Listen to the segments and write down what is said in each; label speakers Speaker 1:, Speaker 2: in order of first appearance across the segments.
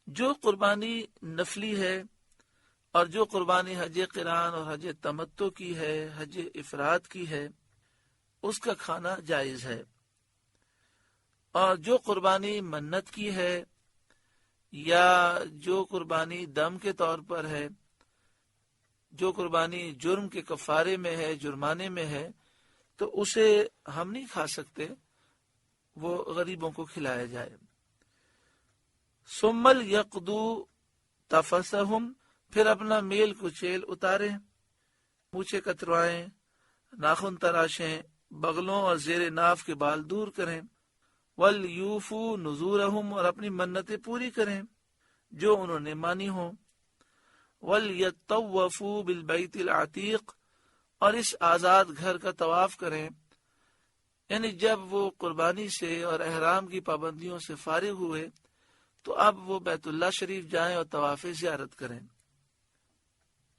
Speaker 1: جو قربانی نفلی ہے اور جو قربانی حج قران اور حج تمتع کی ہے، حج افراد کی ہے، اس کا کھانا جائز ہے۔ اور جو قربانی منت کی ہے یا جو قربانی دم کے طور پر ہے، جو قربانی جرم کے کفارے میں ہے، جرمانے میں ہے، تو اسے ہم نہیں کھا سکتے، وہ غریبوں کو کھلایا جائے۔ ثم یقدو تفسہم، پھر اپنا میل کچیل اتاریں، مونچھیں کتروائیں، ناخن تراشیں، بغلوں اور زیر ناف کے بال دور کریں۔ وَلْيُوفُوا نُذُورَهُمْ، اور اپنی منتیں پوری کریں جو انہوں نے مانی ہوں۔ وَلْيَطَّوَّفُوا بِالْبَيْتِ الْعَتِيقِ، اور اس آزاد گھر کا طواف کریں، یعنی جب وہ قربانی سے اور احرام کی پابندیوں سے فارغ ہوئے تو اب وہ بیت اللہ شریف جائیں اور طواف زیارت کریں۔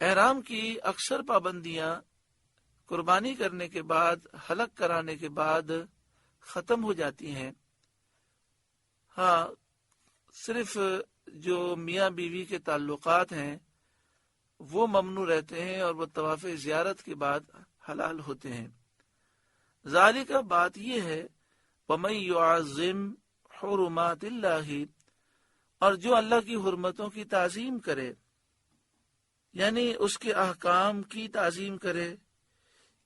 Speaker 1: احرام کی اکثر پابندیاں قربانی کرنے کے بعد، حلق کرانے کے بعد ختم ہو جاتی ہیں۔ ہاں، صرف جو میاں بیوی کے تعلقات ہیں وہ ممنوع رہتے ہیں اور وہ طواف زیارت کے بعد حلال ہوتے ہیں۔ ذالک، بات یہ ہے، وَمَن يُعَظِّمْ حُرُمَاتِ اللَّهِ، اور جو اللہ کی حرمتوں کی تعظیم کرے، یعنی اس کے احکام کی تعظیم کرے،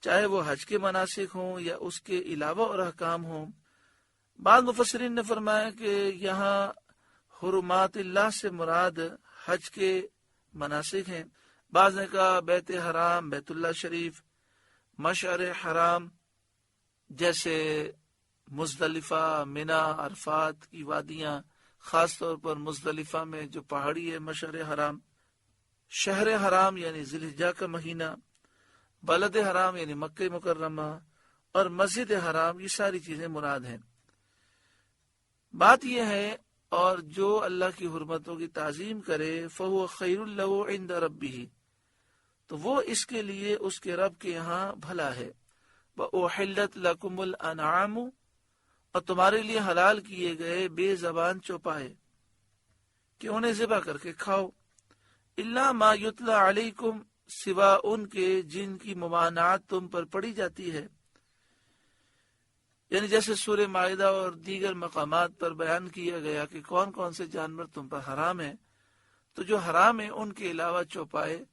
Speaker 1: چاہے وہ حج کے مناسک ہوں یا اس کے علاوہ اور احکام ہوں۔ بعض مفسرین نے فرمایا کہ یہاں حرمات اللہ سے مراد حج کے مناسک ہیں۔ بعض نے کہا بیت حرام، بیت اللہ شریف، مشعر حرام جیسے مزدلفہ، منا، عرفات کی وادیاں، خاص طور پر مزدلفہ میں جو پہاڑی ہے مشعر حرام، شہر حرام یعنی ذی الحجہ کا مہینہ، بلد حرام یعنی مکہ مکرمہ، اور مسجد حرام، یہ ساری چیزیں مراد ہیں۔ بات یہ ہے، اور جو اللہ کی حرمتوں کی تعظیم کرے فَهُوَ خَيْرٌ لَهُ عِنْدَ رَبِّهِ، تو وہ اس کے لیے اس کے رب کے یہاں بھلا ہے۔ وَأُحِلَّتْ لَكُمُ الْأَنْعَامُ، اور تمہارے لیے حلال کیے گئے بے زبان چوپائے کہ انہیں ذبح کر کے کھاؤ۔ إِلَّا مَا يُتْلَى عَلَيْكُمْ، سوا ان کے جن کی ممانعت تم پر پڑی جاتی ہے، یعنی جیسے سورہ مائدہ اور دیگر مقامات پر بیان کیا گیا کہ کون کون سے جانور تم پر حرام ہیں، تو جو حرام ہیں ان کے علاوہ چوپائے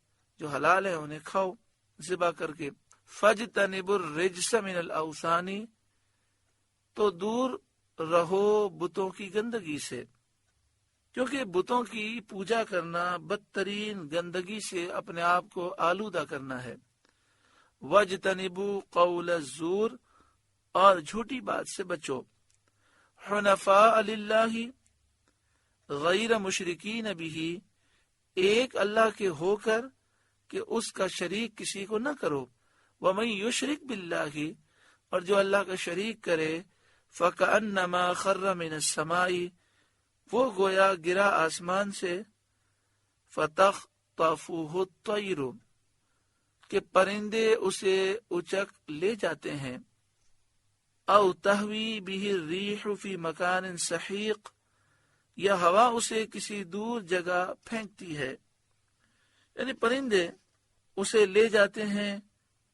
Speaker 1: جو حلال ہیں انہیں کھاؤ ذبح کر کے۔ فَاجْتَنِبُوا الرِّجْسَ مِنَ الْأَوْثَانِ، تو دور رہو بتوں کی گندگی سے، کیونکہ بتوں کی پوجا کرنا بدترین گندگی سے اپنے آپ کو آلودہ کرنا ہے۔ وَاجْتَنِبُوا قَوْلَ الزُّورِ، اور جھوٹی بات سے بچو۔ حنفاء للہ، غیر مشرکین بہ، ایک اللہ کے ہو کر کہ اس کا شریک کسی کو نہ کرو۔ ومن یشرک باللہ، اور جو اللہ کا شریک کرے، فکأنما خر من السماء، وہ گویا گرا آسمان سے، فتخطفہ الطیر، کہ پرندے اسے اچک لے جاتے ہیں، او تہوی بہ الریح فی مکان سحیق، یا ہوا اسے کسی دور جگہ پھینکتی ہے، یعنی پرندے اسے لے جاتے ہیں،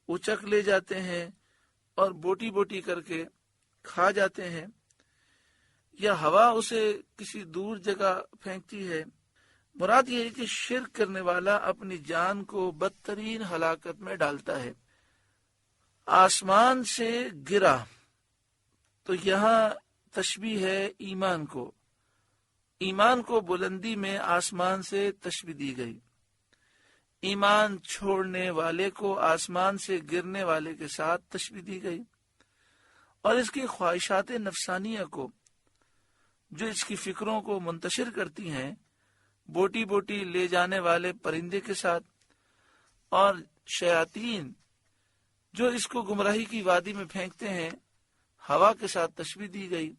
Speaker 1: اچک لے جاتے ہیں اور بوٹی بوٹی کر کے کھا جاتے ہیں، یا ہوا اسے کسی دور جگہ پھینکتی ہے۔ مراد یہ ہے کہ شرک کرنے والا اپنی جان کو بدترین ہلاکت میں ڈالتا ہے۔ آسمان سے گرا، تو یہاں تشبیہ ہے ایمان کو بلندی میں آسمان سے تشبیہ دی گئی۔ ایمان چھوڑنے والے کو آسمان سے گرنے والے کے ساتھ تشبیہ دی گئی، اور اس کی خواہشات نفسانیہ کو، جو اس کی فکروں کو منتشر کرتی ہیں، بوٹی بوٹی لے جانے والے پرندے کے ساتھ، اور شیاطین جو اس کو گمراہی کی وادی میں پھینکتے ہیں، ہوا کے ساتھ تشبیہ دی گئی۔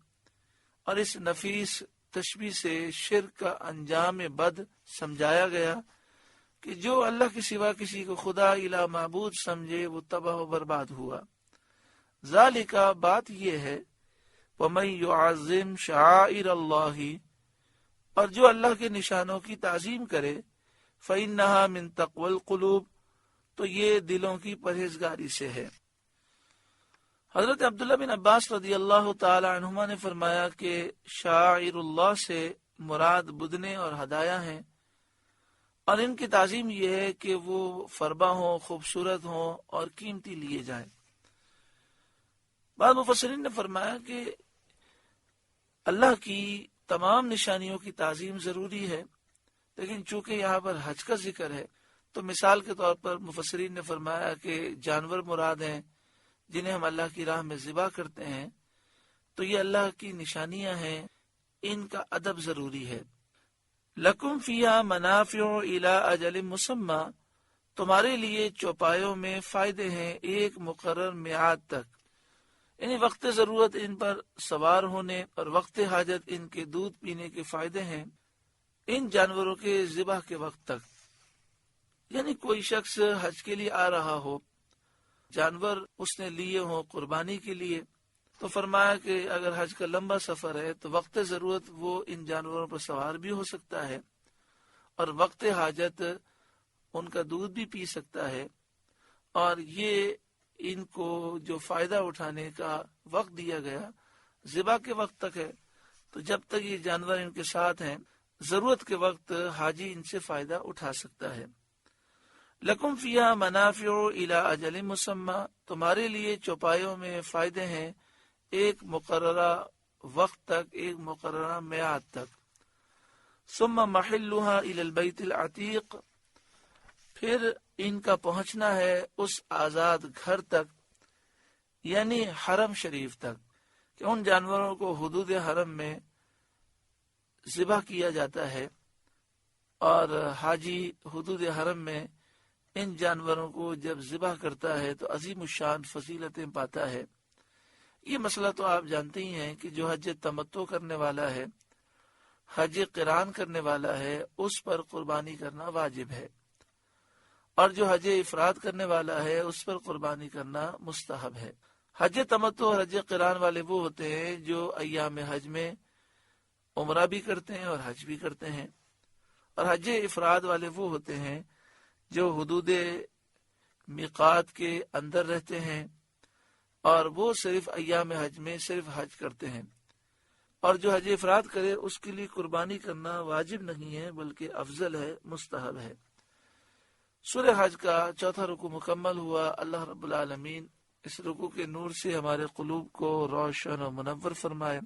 Speaker 1: اور اس نفیس تشبیہ سے شرک کا انجام بد سمجھایا گیا کہ جو اللہ کے سوا کسی کو خدا الہ معبود سمجھے وہ تباہ و برباد ہوا۔ ذالک، بات یہ ہے، وَمَن يُعَظِّمْ شَعَائِرَ اللَّهِ، اور جو اللہ کے نشانوں کی تعظیم کرے فَإِنَّهَا مِن تَقْوَى الْقُلُوبِ تو یہ دلوں کی پرہیزگاری سے ہے۔ حضرت عبداللہ بن عباس رضی اللہ تعالی عنہما نے فرمایا کہ شاعر اللہ سے مراد بدنے اور ہدایہ ہیں، اور ان کی تعظیم یہ ہے کہ وہ فربا ہوں، خوبصورت ہوں اور قیمتی لیے جائیں۔ بعض مفسرین نے فرمایا کہ اللہ کی تمام نشانیوں کی تعظیم ضروری ہے، لیکن چونکہ یہاں پر حج کا ذکر ہے تو مثال کے طور پر مفسرین نے فرمایا کہ جانور مراد ہیں جنہیں ہم اللہ کی راہ میں ذبح کرتے ہیں، تو یہ اللہ کی نشانیاں ہیں، ان کا ادب ضروری ہے۔ لکم فیہا منافع الی اجل مسمی تمہارے لیے چوپایوں میں فائدے ہیں ایک مقرر میعاد تک، یعنی وقت ضرورت ان پر سوار ہونے اور وقت حاجت ان کے دودھ پینے کے فائدے ہیں ان جانوروں کے ذبح کے وقت تک۔ یعنی کوئی شخص حج کے لیے آ رہا ہو، جانور اس نے لیے ہوں قربانی کے لیے، تو فرمایا کہ اگر حج کا لمبا سفر ہے تو وقت ضرورت وہ ان جانوروں پر سوار بھی ہو سکتا ہے اور وقت حاجت ان کا دودھ بھی پی سکتا ہے، اور یہ ان کو جو فائدہ اٹھانے کا وقت دیا گیا ذبح کے وقت تک ہے، تو جب تک یہ جانور ان کے ساتھ ہیں ضرورت کے وقت حاجی ان سے فائدہ اٹھا سکتا ہے۔ لکم فیہا منافع الی اجل مسمی تمہارے لیے چوپایوں میں فائدے ہیں ایک مقررہ وقت تک، ایک مقررہ میعاد تک۔ ثم محلها الی البیت العتیق پھر ان کا پہنچنا ہے اس آزاد گھر تک، یعنی حرم شریف تک، کہ ان جانوروں کو حدود حرم میں ذبح کیا جاتا ہے، اور حاجی حدود حرم میں ان جانوروں کو جب ذبح کرتا ہے تو عظیم الشان فضیلتیں پاتا ہے۔ یہ مسئلہ تو آپ جانتے ہی ہیں کہ جو حج تمتع کرنے والا ہے، حج قران کرنے والا ہے، اس پر قربانی کرنا واجب ہے، اور جو حج افراد کرنے والا ہے اس پر قربانی کرنا مستحب ہے۔ حج تمتع اور حج قران والے وہ ہوتے ہیں جو ایام حج میں عمرہ بھی کرتے ہیں اور حج بھی کرتے ہیں، اور حج افراد والے وہ ہوتے ہیں جو حدود میقات کے اندر رہتے ہیں اور وہ صرف ایام حج میں صرف حج کرتے ہیں، اور جو حج افراد کرے اس کے لیے قربانی کرنا واجب نہیں ہے بلکہ افضل ہے، مستحب ہے۔ سورہ حج کا چوتھا رکوع مکمل ہوا۔ اللہ رب العالمین اس رکوع کے نور سے ہمارے قلوب کو روشن و منور فرمائے۔